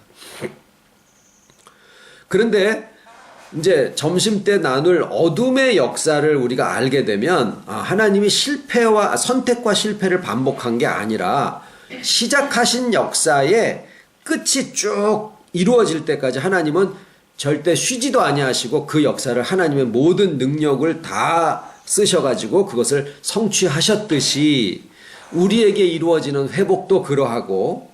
그런데 이제 점심때 나눌 어둠의 역사를 우리가 알게 되면 하나님이 선택과 실패를 반복한 게 아니라 시작하신 역사의 끝이 쭉 이루어질 때까지 하나님은 절대 쉬지도 아니하시고 그 역사를 하나님의 모든 능력을 다 쓰셔가지고 그것을 성취하셨듯이 우리에게 이루어지는 회복도 그러하고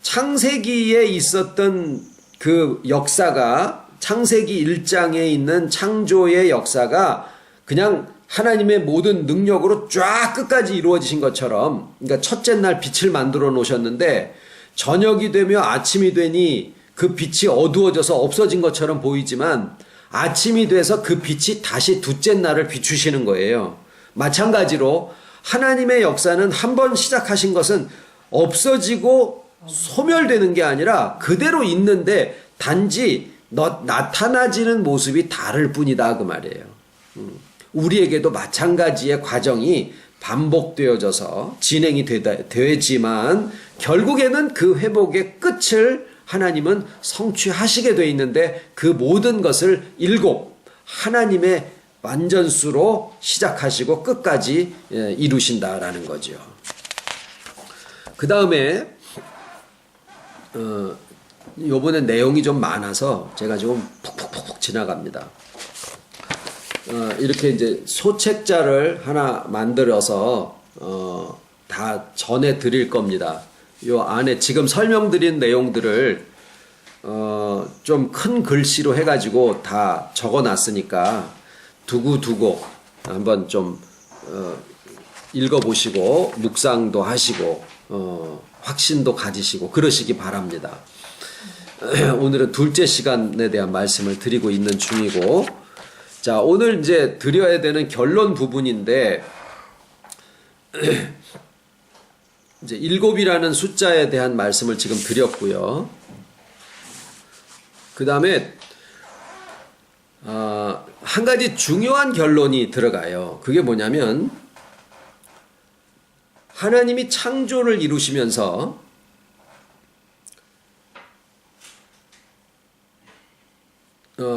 창세기에 있었던 그 역사가 창세기 1장에 있는 창조의 역사가 그냥 하나님의 모든 능력으로 쫙 끝까지 이루어지신 것처럼 그러니까 첫째 날 빛을 만들어 놓으셨는데 저녁이 되며 아침이 되니 그 빛이 어두워져서 없어진 것처럼 보이지만 아침이 돼서 그 빛이 다시 둘째 날을 비추시는 거예요. 마찬가지로 하나님의 역사는 한 번 시작하신 것은 없어지고 소멸되는 게 아니라 그대로 있는데 단지 나타나지는 모습이 다를 뿐이다 그 말이에요. 우리에게도 마찬가지의 과정이 반복되어져서 진행이 되지만 결국에는 그 회복의 끝을 하나님은 성취하시게 돼 있는데 그 모든 것을 7 하나님의 완전수로 시작하시고 끝까지 이루신다라는 거죠. 그 다음에 요번에 내용이 좀 많아서 제가 좀 푹푹푹 지나갑니다. 이렇게 이제 소책자를 하나 만들어서 다 전해 드릴 겁니다. 요 안에 지금 설명드린 내용들을 좀 큰 글씨로 해가지고 다 적어 놨으니까 두고 한번 좀 읽어보시고 묵상도 하시고 확신도 가지시고 그러시기 바랍니다. 오늘은 둘째 시간에 대한 말씀을 드리고 있는 중이고 자 오늘 이제 드려야 되는 결론 부분인데 이제 7이라는 숫자에 대한 말씀을 지금 드렸고요. 그 다음에 한 가지 중요한 결론이 들어가요. 그게 뭐냐면 하나님이 창조를 이루시면서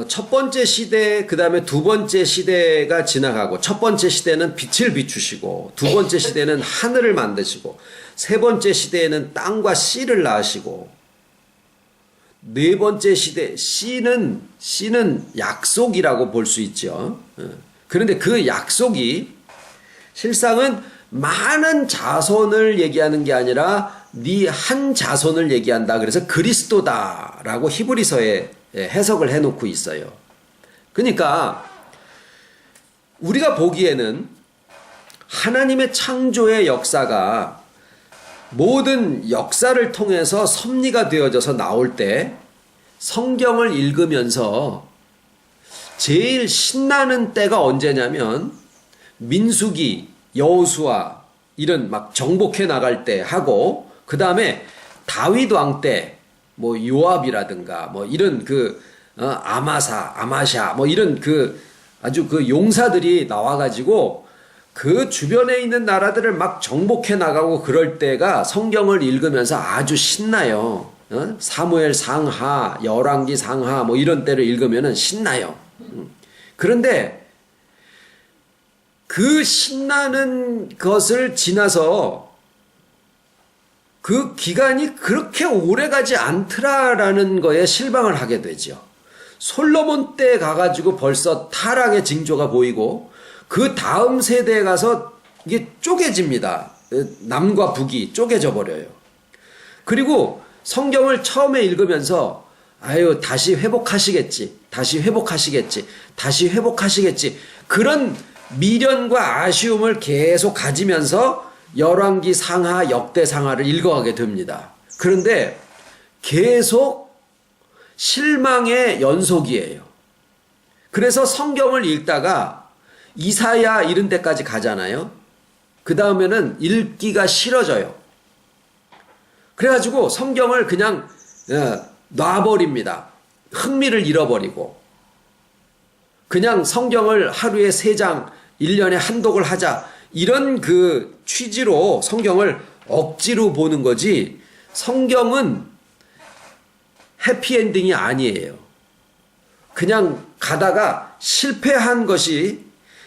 첫 번째 시대, 그 다음에 두 번째 시대가 지나가고, 첫 번째 시대는 빛을 비추시고, 두 번째 시대는 하늘을 만드시고, 세 번째 시대에는 땅과 씨를 낳으시고, 네 번째 시대, 씨는 약속이라고 볼 수 있죠. 그런데 그 약속이 실상은 많은 자손을 얘기하는 게 아니라 네 한 자손을 얘기한다. 그래서 그리스도다라고 히브리서에 해석을 해놓고 있어요. 그러니까 우리가 보기에는 하나님의 창조의 역사가 모든 역사를 통해서 섭리가 되어져서 나올 때 성경을 읽으면서 제일 신나는 때가 언제냐면 민수기, 여호수아 이런 막 정복해 나갈 때 하고, 그 다음에 다윗 왕 때 뭐 요압이라든가 뭐 이런 아마샤 뭐 이런 아주 용사들이 나와가지고 그 주변에 있는 나라들을 막 정복해 나가고 그럴 때가 성경을 읽으면서 아주 신나요. 사무엘 상하, 열왕기 상하 뭐 이런 때를 읽으면은 신나요. 그런데 그 신나는 것을 지나서 그 기간이 그렇게 오래 가지 않더라라는 거에 실망을 하게 되죠. 솔로몬 때 가가지고 벌써 타락의 징조가 보이고, 그 다음 세대에 가서 이게 쪼개집니다. 남과 북이 쪼개져 버려요. 그리고 성경을 처음에 읽으면서 다시 회복하시겠지. 그런 미련과 아쉬움을 계속 가지면서 열왕기 상하, 역대 상하를 읽어가게 됩니다. 그런데 계속 실망의 연속이에요. 그래서 성경을 읽다가 이사야 이런 데까지 가잖아요. 그 다음에는 읽기가 싫어져요. 그래가지고 성경을 그냥 놔버립니다. 흥미를 잃어버리고 그냥 성경을 하루에 3장, 1년에 한 독을 하자, 이런 취지로 성경을 억지로 보는 거지, 성경은 해피엔딩이 아니에요. 그냥 가다가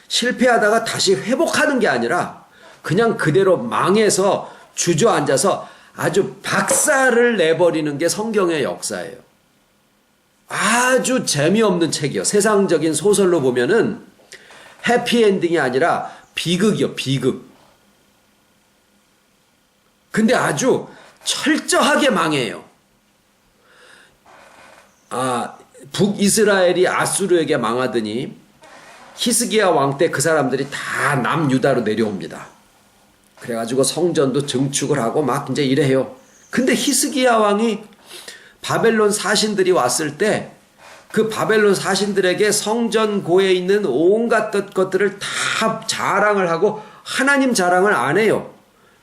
실패하다가 다시 회복하는 게 아니라 그냥 그대로 망해서 주저앉아서 아주 박살을 내버리는 게 성경의 역사예요. 아주 재미없는 책이요. 세상적인 소설로 보면은 해피엔딩이 아니라 비극이요, 비극. 근데 아주 철저하게 망해요. 북이스라엘이 아수르에게 망하더니 히스기야 왕 때 그 사람들이 다 남유다로 내려옵니다. 그래가지고 성전도 증축을 하고 막 이제 이래요. 근데 히스기야 왕이 바벨론 사신들이 왔을 때 그 바벨론 사신들에게 성전고에 있는 온갖 것들을 다 자랑을 하고 하나님 자랑을 안 해요.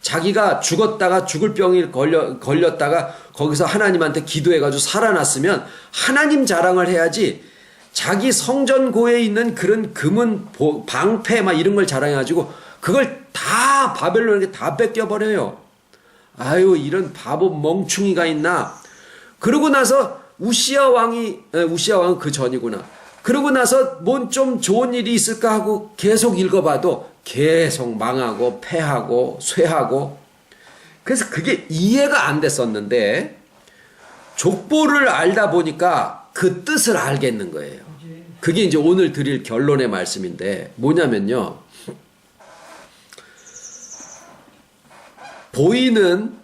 자기가 죽었다가 죽을 병이 걸렸다가 거기서 하나님한테 기도해가지고 살아났으면 하나님 자랑을 해야지, 자기 성전고에 있는 그런 금은 방패 막 이런 걸 자랑해가지고 그걸 다 바벨론에게 다 뺏겨버려요. 이런 바보 멍충이가 있나. 그러고 나서 우시야 왕은 그 전이구나. 그러고 나서 뭔 좀 좋은 일이 있을까 하고 계속 읽어봐도 계속 망하고 패하고 쇠하고. 그래서 그게 이해가 안 됐었는데 족보를 알다 보니까 그 뜻을 알겠는 거예요. 그게 이제 오늘 드릴 결론의 말씀인데, 뭐냐면요, 보이는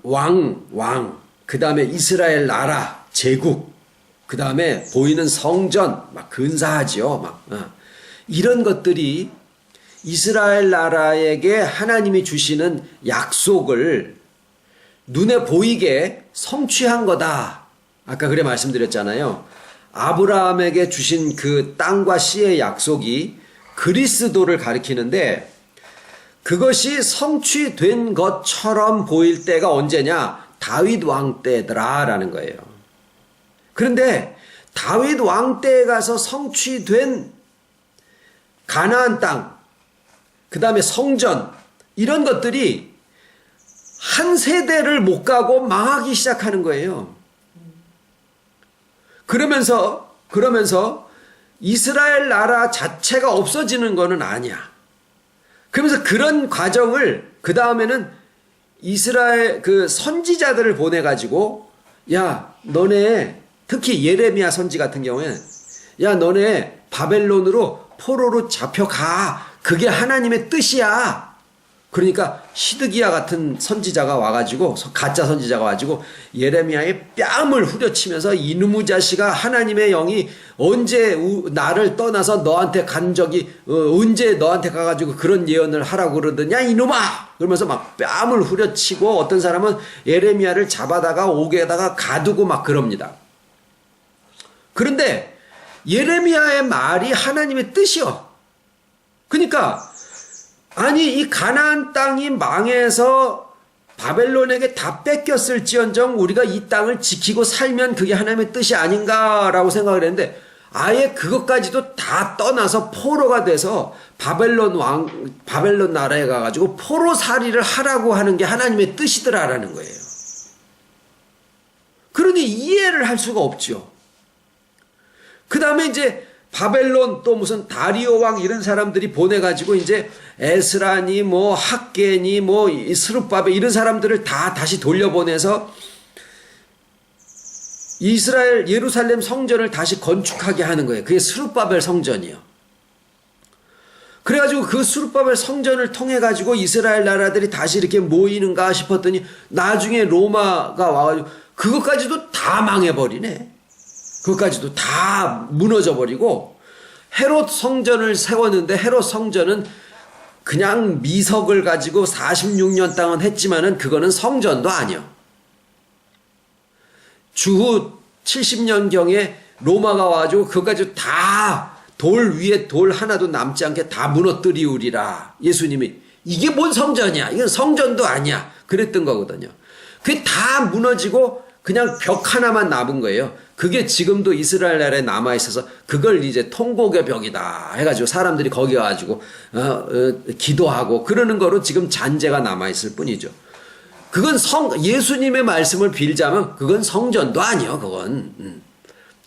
왕, 그 다음에 이스라엘 나라, 제국, 그 다음에 보이는 성전, 막 근사하지요. 이런 것들이 이스라엘 나라에게 하나님이 주시는 약속을 눈에 보이게 성취한 거다. 아까 그래 말씀드렸잖아요. 아브라함에게 주신 그 땅과 씨의 약속이 그리스도를 가리키는데, 그것이 성취된 것처럼 보일 때가 언제냐? 다윗 왕 때더라라는 거예요. 그런데 다윗 왕 때에 가서 성취된 가나안 땅, 그 다음에 성전, 이런 것들이 한 세대를 못 가고 망하기 시작하는 거예요. 그러면서 이스라엘 나라 자체가 없어지는 거는 아니야. 그러면서 그런 과정을 그 다음에는 이스라엘 그 선지자들을 보내가지고, 야, 너네, 특히 예레미야 선지 같은 경우에는, 야, 너네 바벨론으로 포로로 잡혀가. 그게 하나님의 뜻이야. 그러니까 시드기야 같은 선지자가 와가지고, 가짜 선지자가 와가지고 예레미야의 뺨을 후려치면서, 이놈의 자식아, 하나님의 영이 언제 나를 떠나서 너한테 간 적이, 언제 너한테 가가지고 그런 예언을 하라고 그러더냐 이놈아. 그러면서 막 뺨을 후려치고, 어떤 사람은 예레미야를 잡아다가 옥에다가 가두고 막 그럽니다. 그런데 예레미야의 말이 하나님의 뜻이요. 그러니까 아니, 이 가나안 땅이 망해서 바벨론에게 다 뺏겼을지언정 우리가 이 땅을 지키고 살면 그게 하나님의 뜻이 아닌가라고 생각을 했는데, 아예 그것까지도 다 떠나서 포로가 돼서 바벨론 나라에 가가지고 포로살이를 하라고 하는 게 하나님의 뜻이더라라는 거예요. 그러니 이해를 할 수가 없죠. 그 다음에 이제 바벨론, 또 무슨 다리오 왕 이런 사람들이 보내가지고 이제 에스라니 뭐 학개니 뭐 스룹바벨 이런 사람들을 다 다시 돌려보내서 이스라엘 예루살렘 성전을 다시 건축하게 하는 거예요. 그게 스룹바벨 성전이요. 그래가지고 그 스룹바벨 성전을 통해 가지고 이스라엘 나라들이 다시 이렇게 모이는가 싶었더니 나중에 로마가 와가지고 그것까지도 다 망해버리네. 그것까지도 다 무너져 버리고, 헤롯 성전을 세웠는데 헤롯 성전은 그냥 미석을 가지고 46년 동안 했지만은 그거는 성전도 아니요. 주후 70년경에 로마가 와가지고 그것까지 다 돌 위에 돌 하나도 남지 않게 다 무너뜨리우리라. 예수님이 이게 뭔 성전이야? 이건 성전도 아니야. 그랬던 거거든요. 그게 다 무너지고 그냥 벽 하나만 남은 거예요. 그게 지금도 이스라엘 나라에 남아있어서 그걸 이제 통곡의 벽이다 해가지고 사람들이 거기 와가지고 기도하고 그러는 거로 지금 잔재가 남아있을 뿐이죠. 그건 예수님의 말씀을 빌자면 그건 성전도 아니요. 그건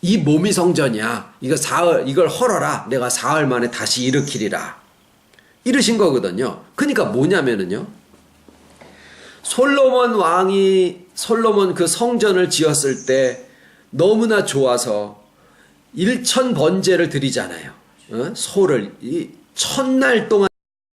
이 몸이 성전이야. 이걸 헐어라. 내가 사흘 만에 다시 일으키리라. 이러신 거거든요. 그러니까 뭐냐면은요, 솔로몬 그 성전을 지었을 때 너무나 좋아서 1000번제를 드리잖아요. 소를 1000날 동안